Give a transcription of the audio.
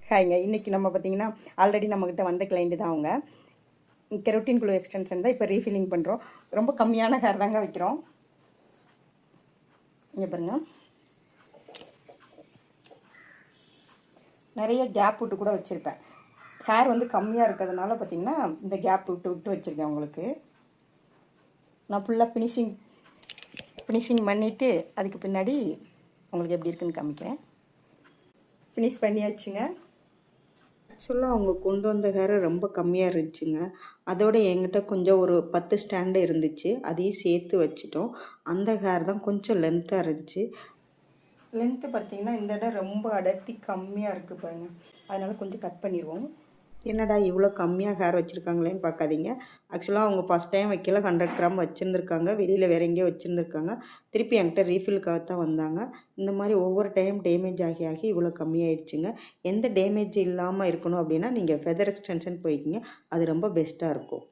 ஹாய்ங்க. இன்றைக்கி நம்ம பார்த்திங்கன்னா ஆல்ரெடி நம்மக்கிட்ட வந்த கிளைண்ட்டு தான் அவங்க. கெரோட்டின் க்ளூ எக்ஸ்டென்ஷன் தான் இப்போ ரீஃபில்லிங் பண்ணுறோம். ரொம்ப கம்மியான ஹேர் தாங்க வைக்கிறோம். இங்கே பாருங்கள், நிறைய கேப் விட்டு கூட வச்சுருப்பேன். ஹேர் வந்து கம்மியாக இருக்கிறதுனால பார்த்திங்கன்னா இந்த கேப் விட்டு விட்டு வச்சுருக்கேன். உங்களுக்கு நான் ஃபுல்லாக ஃபினிஷிங் பண்ணிவிட்டு அதுக்கு பின்னாடி உங்களுக்கு எப்படி இருக்குன்னு காமிக்கிறேன். ஃபினிஷ் பண்ணியாச்சுங்க. ஆக்சுவலாக அவங்க கொண்டு வந்த ஹேர் ரொம்ப கம்மியாக இருந்துச்சுங்க. அதோட என்கிட்ட கொஞ்சம் ஒரு 10 ஸ்டாண்டு இருந்துச்சு, அதையும் சேர்த்து வச்சுட்டோம். அந்த ஹேர் தான் கொஞ்சம் லென்த்தாக இருந்துச்சு. லென்த்து பார்த்திங்கன்னா இந்த இடம் ரொம்ப அடர்த்தி கம்மியாக இருக்குது பாருங்க, அதனால் கொஞ்சம் கட் பண்ணிடுவோம். என்னடா இவ்வளோ கம்மியாக ஹேர் வச்சுருக்காங்களேன்னு பார்க்காதீங்க. ஆக்சுவலாக அவங்க ஃபஸ்ட் டைம் வைக்கல 100 கிராம் வச்சுருந்துருக்காங்க. வெளியில் வேறு எங்கேயோ வச்சுருந்துருக்காங்க. திருப்பி என்கிட்ட ரீஃபில்காக தான் வந்தாங்க. இந்த மாதிரி ஒவ்வொரு டைம் டேமேஜ் ஆகி ஆகி இவ்வளோ கம்மியாயிடுச்சுங்க. எந்த டேமேஜ் இல்லாமல் இருக்கணும் அப்படின்னா நீங்கள் ஃபெதர் எக்ஸ்டென்ஷன் போய்க்கிங்க, அது ரொம்ப பெஸ்ட்டாக இருக்கும்.